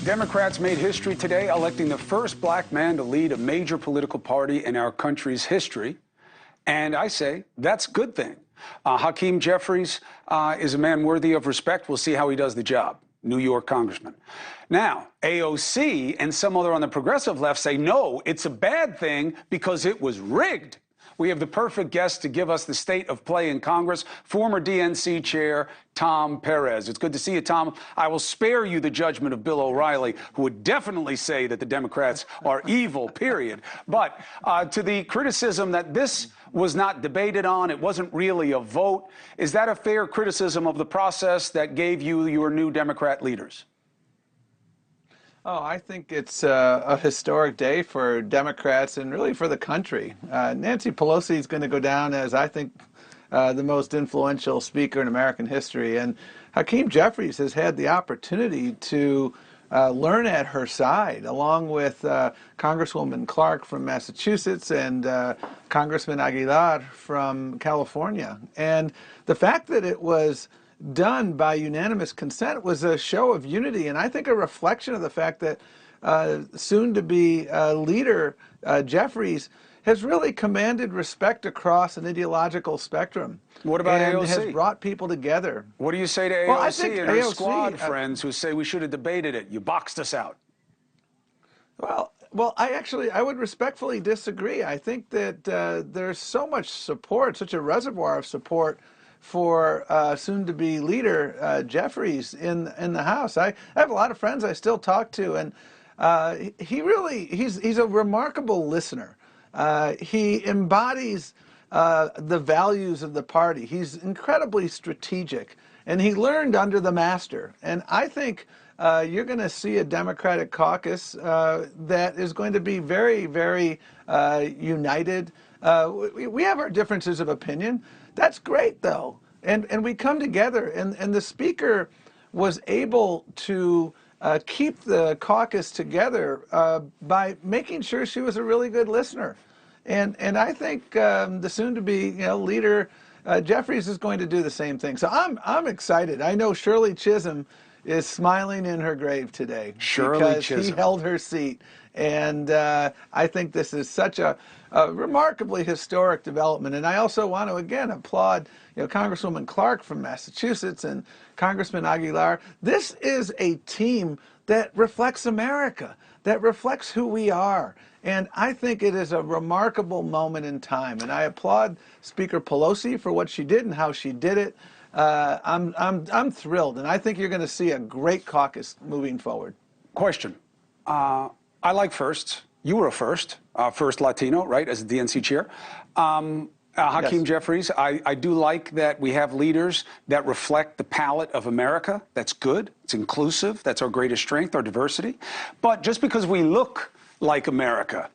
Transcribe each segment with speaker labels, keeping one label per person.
Speaker 1: Democrats made history today, electing the first black man to lead a major political party in our country's history. And I say that's a good thing. Hakeem Jeffries is a man worthy of respect. We'll see how he does the job. New York congressman. Now, AOC and some other on the progressive left say, no, it's a bad thing because it was rigged. We have the perfect guest to give us the state of play in Congress, former DNC chair Tom Perez. It's good to see you, Tom. I will spare you the judgment of Bill O'Reilly, who would definitely say that the Democrats are evil, period. But to the criticism that this was not debated on, it wasn't really a vote, is that a fair criticism of the process that gave you your new Democrat leaders?
Speaker 2: Oh, I think it's a historic day for Democrats and really for the country. Nancy Pelosi is going to go down as, I think, the most influential speaker in American history. And Hakeem Jeffries has had the opportunity to learn at her side, along with Congresswoman Clark from Massachusetts and Congressman Aguilar from California. And the fact that it was done by unanimous consent was a show of unity, and I think a reflection of the fact that soon-to-be leader Jeffries has really commanded respect across an ideological spectrum.
Speaker 1: What about
Speaker 2: and
Speaker 1: AOC?
Speaker 2: Has brought people together.
Speaker 1: What do you say to AOC
Speaker 2: Well, I think
Speaker 1: and her
Speaker 2: AOC,
Speaker 1: squad friends who say we should have debated it? You boxed us out.
Speaker 2: Well, I would respectfully disagree. I think that there's so much support, such a reservoir of support for soon-to-be leader Jeffries in the House. I have a lot of friends I still talk to, and he's a remarkable listener. He embodies the values of the party. He's incredibly strategic, and he learned under the master. And I think you're going to see a Democratic caucus that is going to be very, very united. We have our differences of opinion. That's great, though. And we come together, and the speaker was able to keep the caucus together by making sure she was a really good listener. And I think the soon-to-be leader Jeffries is going to do the same thing. So I'm excited. I know Shirley Chisholm is smiling in her grave today because he held her seat. And I think this is such a remarkably historic development. And I also want to, again, applaud Congresswoman Clark from Massachusetts and Congressman Aguilar. This is a team that reflects America, that reflects who we are. And I think it is a remarkable moment in time. And I applaud Speaker Pelosi for what she did and how she did it. I'm thrilled, and I think you're going to see a great caucus moving forward.
Speaker 1: Question. I like firsts. You were a first Latino, right, as the DNC chair. Hakeem Jeffries, I do like that we have leaders that reflect the palette of America. That's good. It's inclusive. That's our greatest strength, our diversity. But just because we look like America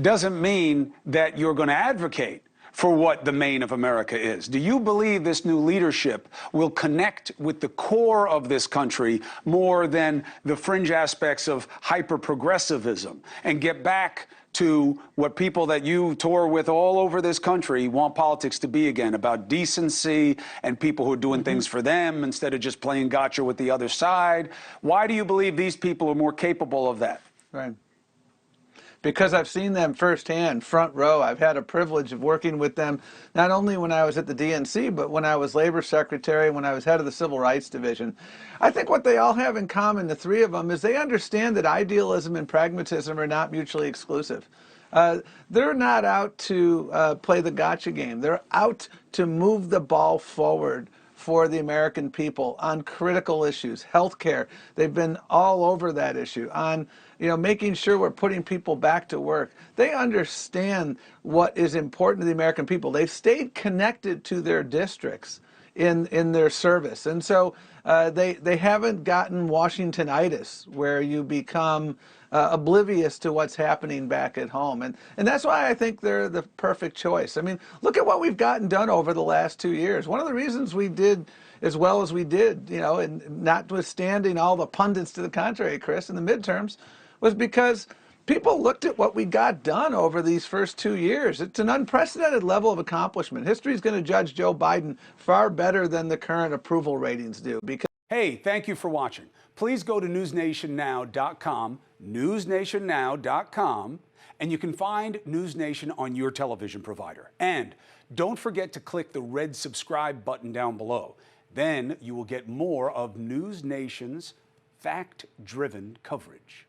Speaker 1: doesn't mean that you're going to advocate for what the main of America is. Do you believe this new leadership will connect with the core of this country more than the fringe aspects of hyper-progressivism and get back to what people that you tour with all over this country want politics to be again, about decency and people who are doing things for them instead of just playing gotcha with the other side? Why do you believe these people are more capable of that?
Speaker 2: Right. Because I've seen them firsthand, front row. I've had a privilege of working with them, not only when I was at the DNC, but when I was labor secretary, when I was head of the Civil Rights Division. I think what they all have in common, the three of them, is they understand that idealism and pragmatism are not mutually exclusive. They're not out to play the gotcha game. They're out to move the ball forward for the American people on critical issues, healthcare. They've been all over that issue, on making sure we're putting people back to work. They understand what is important to the American people. They've stayed connected to their districts in their service. And so they haven't gotten Washingtonitis, where you become oblivious to what's happening back at home. And that's why I think they're the perfect choice. I mean, look at what we've gotten done over the last 2 years. One of the reasons we did as well as we did, and notwithstanding all the pundits to the contrary, Chris, in the midterms, was because people looked at what we got done over these first 2 years. It's an unprecedented level of accomplishment. History is going to judge Joe Biden far better than the current approval ratings do, because
Speaker 1: Hey, thank you for watching. Please go to newsnationnow.com, newsnationnow.com, and you can find NewsNation on your television provider. And don't forget to click the red subscribe button down below. Then you will get more of NewsNation's fact-driven coverage.